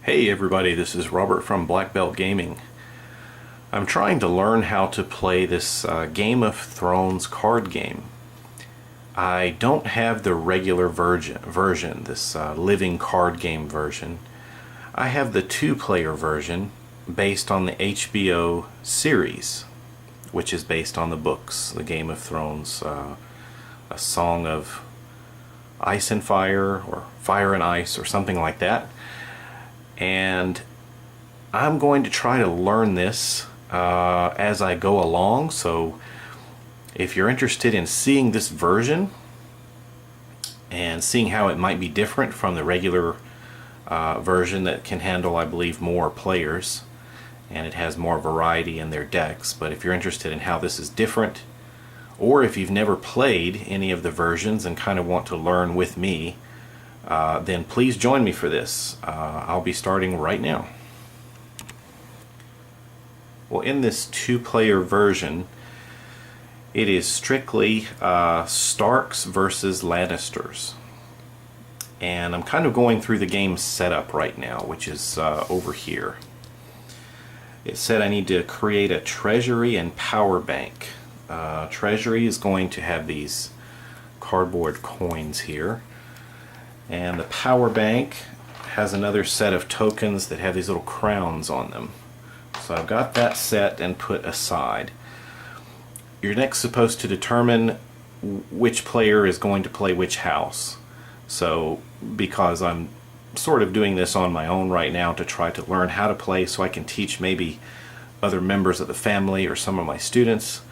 Hey everybody, this is Robert from Black Belt Gaming. I'm trying to learn how to play this Game of Thrones card game. I don't have the regular version, this living card game version. I have the two-player version based on the HBO series, which is based on the books, the Game of Thrones, A Song of Ice and Fire, or Fire and Ice, or something like that. And I'm going to try to learn this as I go along, so if you're interested in seeing this version and seeing how it might be different from the regular version that can handle, I believe, more players, and it has more variety in their decks, but if you're interested in how this is different, or if you've never played any of the versions and kind of want to learn with me, then please join me for this. I'll be starting right now. Well, in this two-player version, it is strictly Starks versus Lannisters. And I'm kind of going through the game setup right now, which is over here. It said I need to create a treasury and power bank. Treasury is going to have these cardboard coins here. And the power bank has another set of tokens that have these little crowns on them. So I've got that set and put aside. You're next supposed to determine which player is going to play which house. So because I'm sort of doing this on my own right now to try to learn how to play so I can teach maybe other members of the family or some of my students,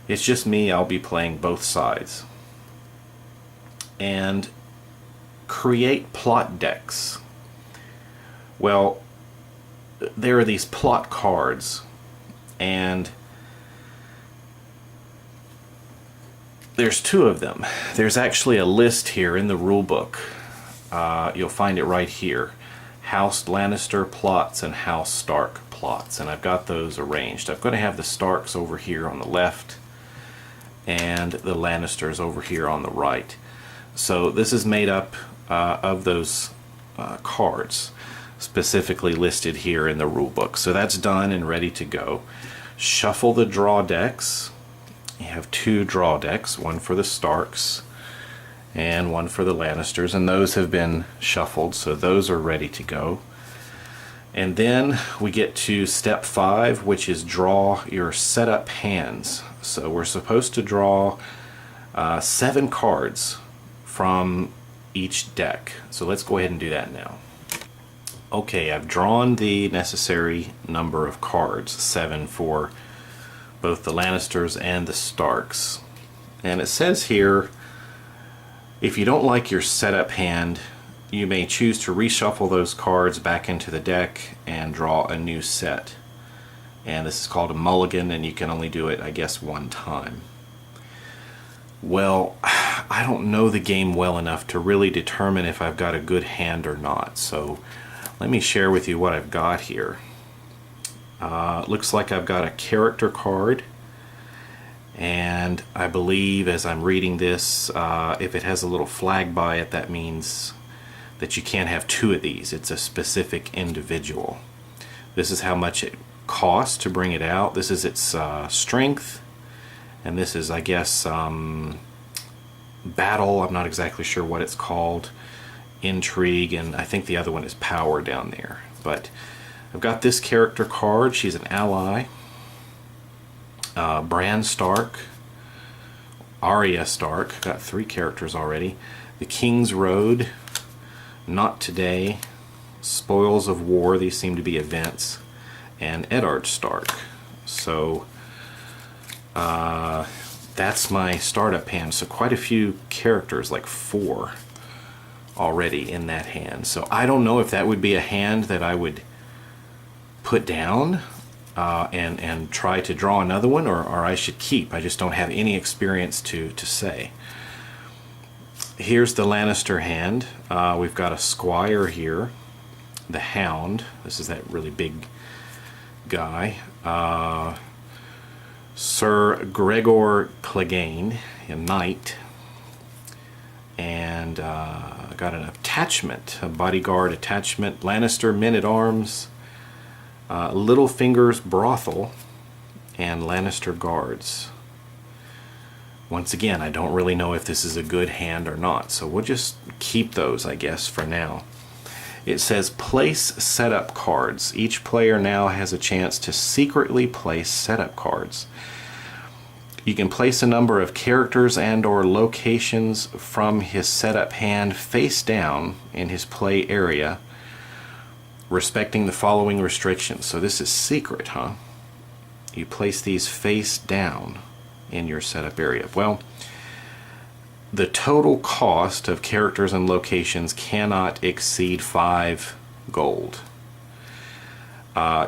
it's just me. I'll be playing both sides. And create plot decks. Well, there are these plot cards, and there's two of them. There's actually a list here in the rule book. You'll find it right here. House Lannister plots and House Stark plots, and I've got those arranged. I'm going to have the Starks over here on the left and the Lannisters over here on the right. So this is made up of those cards specifically listed here in the rule book. So that's done and ready to go. Shuffle the draw decks. You have two draw decks, one for the Starks and one for the Lannisters, and those have been shuffled, so those are ready to go. And then we get to step 5, which is draw your setup hands. So we're supposed to draw 7 cards from each deck. So let's go ahead and do that now. Okay, I've drawn the necessary number of cards, 7 for both the Lannisters and the Starks. And it says here, if you don't like your setup hand, you may choose to reshuffle those cards back into the deck and draw a new set. And this is called a mulligan, and you can only do it, I guess, one time. Well, I don't know the game well enough to really determine if I've got a good hand or not. So let me share with you what I've got here. Looks like I've got a character card, and I believe as I'm reading this, if it has a little flag by it, that means that you can't have 2 of these. It's a specific individual. This is how much it costs to bring it out. This is its strength, and this is, I guess, battle. I'm not exactly sure what it's called. Intrigue, and I think the other one is power down there. But I've got this character card. She's an ally. Bran Stark, Arya Stark, got 3 characters already. The King's Road, Not Today, Spoils of War, these seem to be events, and Eddard Stark. So that's my startup hand. So quite a few characters, like 4 already in that hand. So I don't know if that would be a hand that I would put down and try to draw another one, or I should keep. I just don't have any experience to say. Here's the Lannister hand. We've got a squire here, the Hound. This is that really big guy. Sir Gregor Clegane, a knight. And got a attachment, a bodyguard attachment, Lannister men-at-arms, Littlefinger's brothel, and Lannister guards. Once again, I don't really know if this is a good hand or not, so we'll just keep those, I guess, for now. It says place setup cards. Each player now has a chance to secretly place setup cards. You can place a number of characters and or locations from his setup hand face down in his play area, respecting the following restrictions. So this is secret, huh? You place these face down in your setup area. Well, the total cost of characters and locations cannot exceed 5 gold.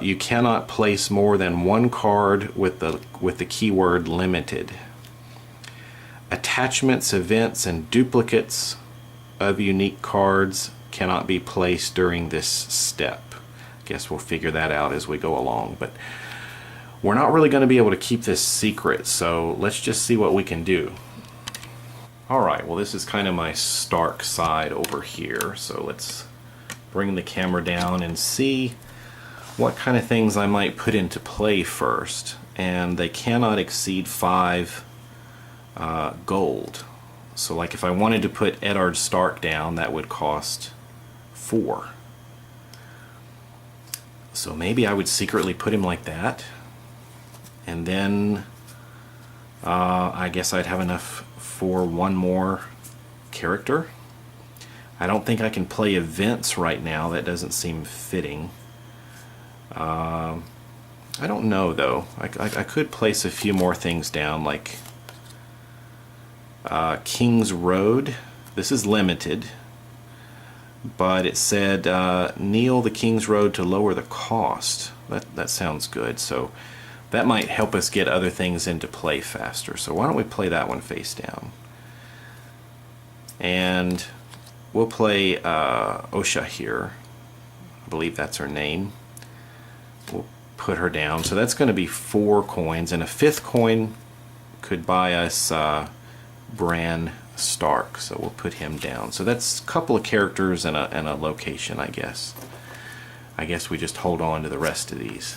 You cannot place more than one card with the keyword limited. Attachments, events, and duplicates of unique cards cannot be placed during this step. Guess we'll figure that out as we go along, but we're not really going to be able to keep this secret, so let's just see what we can do. Alright, well, this is kind of my Stark side over here, so let's bring the camera down and see what kind of things I might put into play first. And they cannot exceed 5 gold. So like if I wanted to put Eddard Stark down, that would cost 4. So maybe I would secretly put him like that. And then I guess I'd have enough for one more character. I don't think I can play events right now. That doesn't seem fitting. I don't know though. I could place a few more things down, like King's Road. This is limited, but it said kneel the King's Road to lower the cost. That sounds good. So that might help us get other things into play faster. So why don't we play that one face down? And we'll play Osha here. I believe that's her name. We'll put her down. So that's going to be 4 coins, and a 5th coin could buy us Bran Stark. So we'll put him down. So that's a couple of characters and a location, I guess. I guess we just hold on to the rest of these.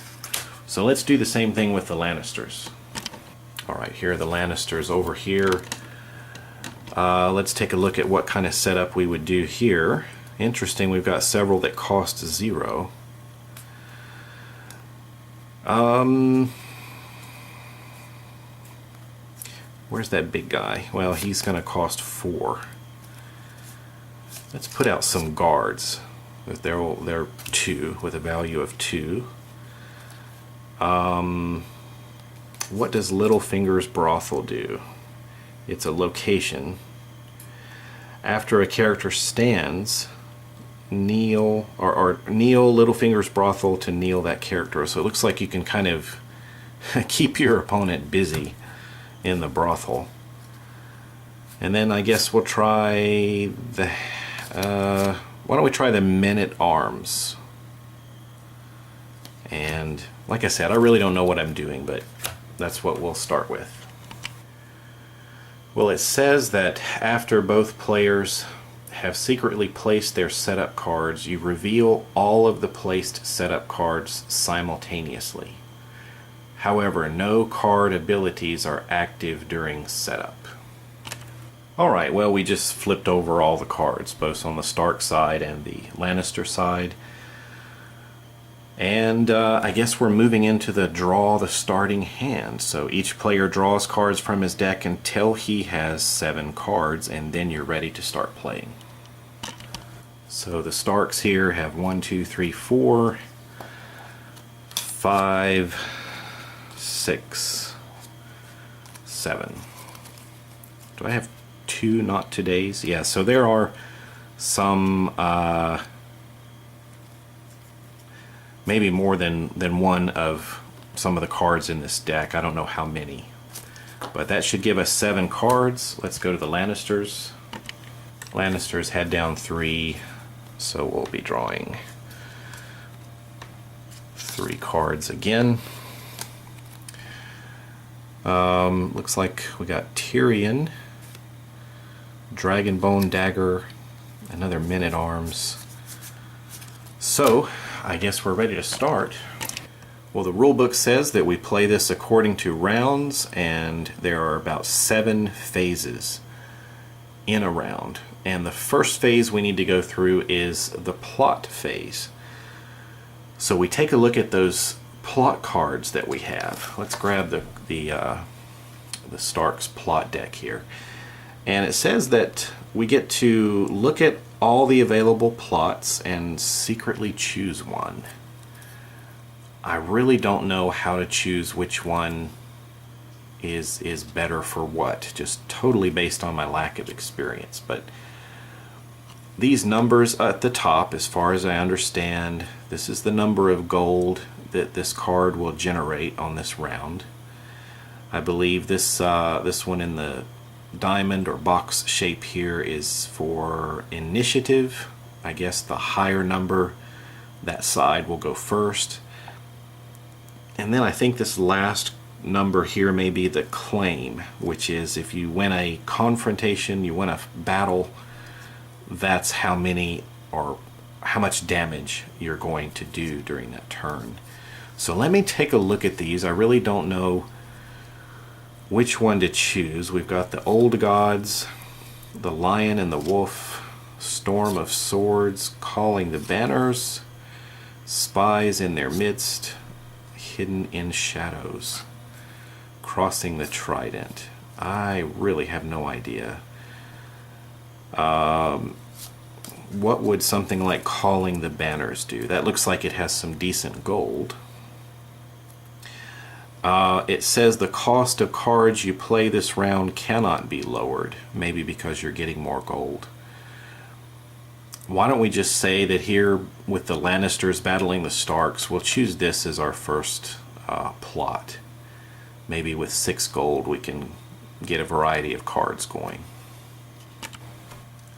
So let's do the same thing with the Lannisters. Alright, here are the Lannisters over here. Let's take a look at what kind of setup we would do here. Interesting, we've got several that cost 0. Where's that big guy? Well, he's going to cost 4. Let's put out some guards. They're 2 with a value of 2. What does Littlefinger's brothel do? It's a location. After a character stands, kneel or kneel Littlefinger's brothel to kneel that character. So it looks like you can kind of keep your opponent busy in the brothel. And then I guess we'll try the why don't we try the men-at-arms? And like I said, I really don't know what I'm doing, but that's what we'll start with. Well, it says that after both players have secretly placed their setup cards, you reveal all of the placed setup cards simultaneously. However, no card abilities are active during setup. Alright, well, we just flipped over all the cards, both on the Stark side and the Lannister side. And I guess we're moving into the draw the starting hand. So each player draws cards from his deck until he has 7 cards, and then you're ready to start playing. So the Starks here have 1, 2, 3, 4, 5, 6, 7. Do I have 2 not today's? Yeah, so there are some maybe more than one of some of the cards in this deck. I don't know how many, but that should give us 7 cards. Let's go to the Lannisters. Lannisters had down 3, so we'll be drawing 3 cards again. Looks like we got Tyrion, Dragonbone Dagger, Another men-at-arms. So, I guess we're ready to start. Well, the rule book says that we play this according to rounds, and there are about 7 phases in a round. And the first phase we need to go through is the plot phase. So we take a look at those plot cards that we have. Let's grab the Stark's plot deck here. And it says that we get to look at all the available plots and secretly choose one. I really don't know how to choose which one is better for what, just totally based on my lack of experience. But these numbers at the top, as far as I understand, this is the number of gold that this card will generate on this round. I believe this one in the diamond or box shape here is for initiative. I guess the higher number, that side will go first. And then I think this last number here may be the claim, which is if you win a confrontation, you win a battle, that's how many or how much damage you're going to do during that turn. So let me take a look at these. I really don't know which one to choose. We've got the Old Gods, the Lion and the Wolf, Storm of Swords, Calling the Banners, Spies in Their Midst, Hidden in Shadows, Crossing the Trident. I really have no idea. What would something like Calling the Banners do? That looks like it has some decent gold. It says the cost of cards you play this round cannot be lowered, maybe because you're getting more gold. Why don't we just say that here with the Lannisters battling the Starks, we'll choose this as our first plot. Maybe with 6 gold we can get a variety of cards going.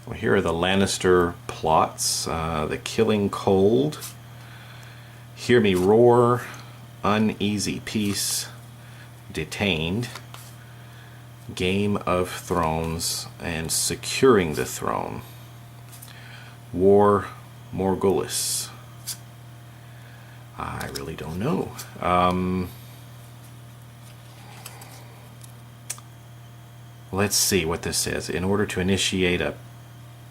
Well, here are the Lannister plots. The Killing Cold, Hear Me Roar, Uneasy Peace, Detained, Game of Thrones, and Securing the Throne. War Morgullis. I really don't know. Let's see what this says. In order to initiate a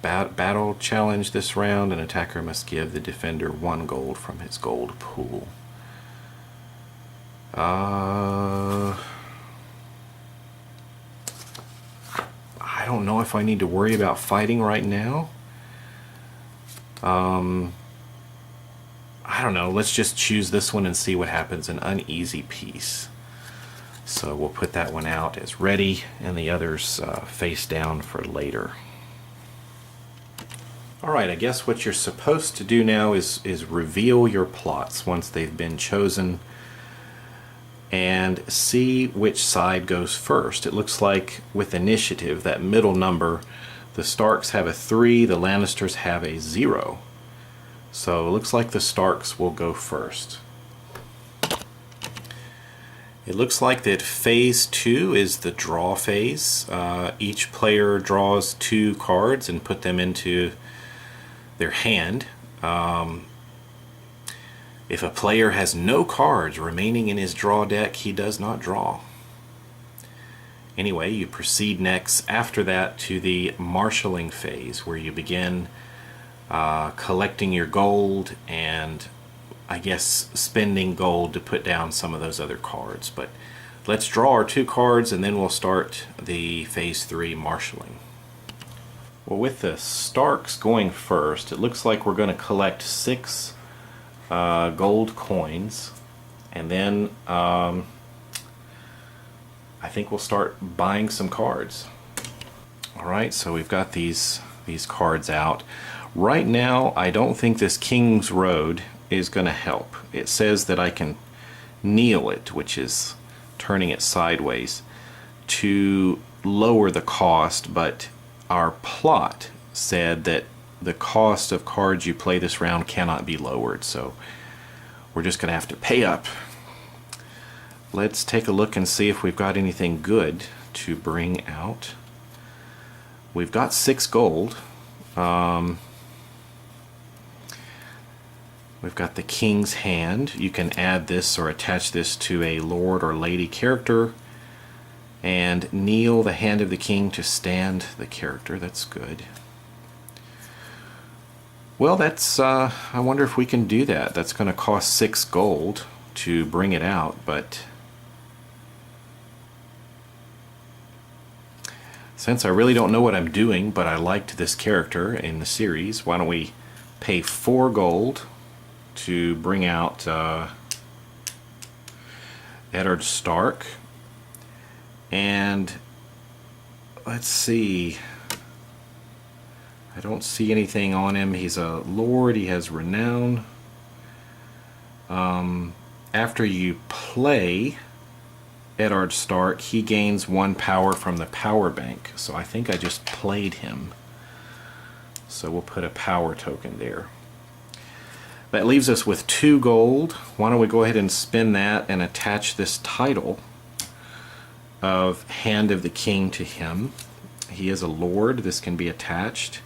battle challenge this round, an attacker must give the defender 1 gold from his gold pool. I don't know if I need to worry about fighting right now. I don't know. Let's just choose this one and see what happens. An Uneasy Peace. So we'll put that one out as ready, and the others face down for later. Alright, I guess what you're supposed to do now is reveal your plots once they've been chosen and see which side goes first. It looks like with initiative, that middle number, the Starks have a 3, the Lannisters have a 0. So it looks like the Starks will go first. It looks like that phase 2 is the draw phase. Each player draws 2 cards and put them into their hand. If a player has no cards remaining in his draw deck, he does not draw. Anyway, you proceed next after that to the marshalling phase, where you begin collecting your gold and I guess spending gold to put down some of those other cards. But let's draw our 2 cards and then we'll start the phase 3 marshalling. Well, with the Starks going first, it looks like we're going to collect 6 gold coins, and then I think we'll start buying some cards. Alright, so we've got these cards out. Right now, I don't think this King's Road is going to help. It says that I can kneel it, which is turning it sideways, to lower the cost, but our plot said that the cost of cards you play this round cannot be lowered, so we're just going to have to pay up. Let's take a look and see if we've got anything good to bring out. We've got 6 gold. We've got the King's Hand. You can add this or attach this to a lord or lady character. And kneel the hand of the king to stand the character. That's good. Well, that's, I wonder if we can do that. That's going to cost 6 gold to bring it out, but since I really don't know what I'm doing, but I liked this character in the series, why don't we pay 4 gold to bring out Eddard Stark. And let's see, I don't see anything on him. He's a lord, he has renown. After you play Eddard Stark, he gains 1 power from the power bank. So I think I just played him. So we'll put a power token there. That leaves us with 2 gold. Why don't we go ahead and spin that and attach this title of Hand of the King to him. He is a lord. This can be attached.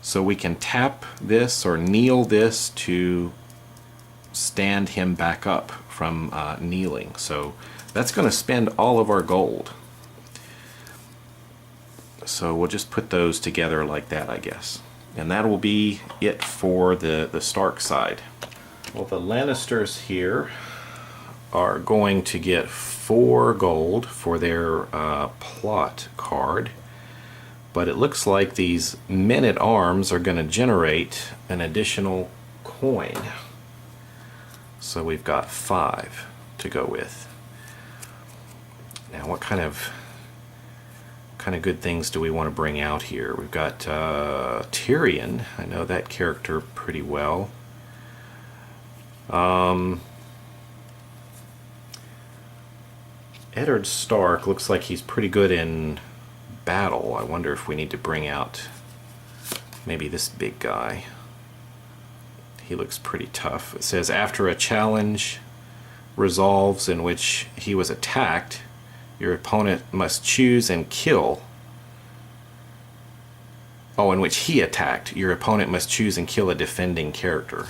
So we can tap this or kneel this to stand him back up from kneeling. So that's going to spend all of our gold. So we'll just put those together like that, I guess. And that will be it for the Stark side. Well, the Lannisters here are going to get 4 gold for their plot card, but it looks like these men-at-arms are going to generate an additional coin. So we've got 5 to go with. Now what kind of good things do we want to bring out here? We've got Tyrion. I know that character pretty well. Eddard Stark looks like he's pretty good in battle. I wonder if we need to bring out maybe this big guy. He looks pretty tough. It says after a challenge resolves in which he was attacked, your opponent must choose and kill. Oh, in which he attacked. Your opponent must choose and kill a defending character.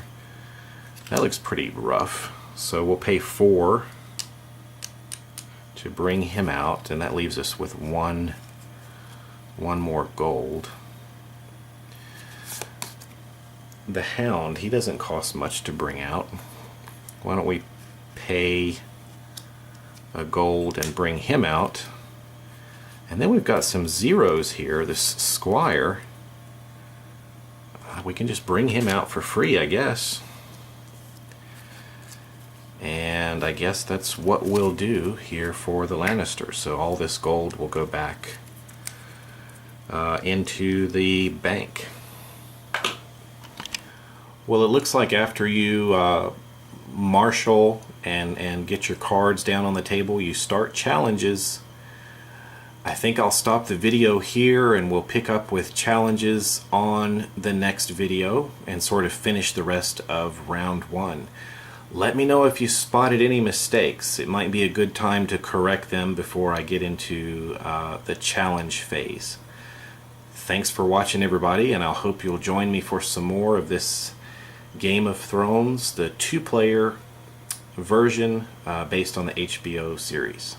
That looks pretty rough. So we'll pay 4 to bring him out, and that leaves us with one more gold. The Hound, he doesn't cost much to bring out. Why don't we pay a gold and bring him out? And then we've got some zeros here. This Squire, we can just bring him out for free, I guess. And I guess that's what we'll do here for the Lannisters. So all this gold will go back into the bank. Well, it looks like after you marshal and get your cards down on the table, you start challenges. I think I'll stop the video here and we'll pick up with challenges on the next video and sort of finish the rest of round 1. Let me know if you spotted any mistakes. It might be a good time to correct them before I get into the challenge phase. Thanks for watching, everybody, and I'll hope you'll join me for some more of this Game of Thrones, the 2-player version based on the HBO series.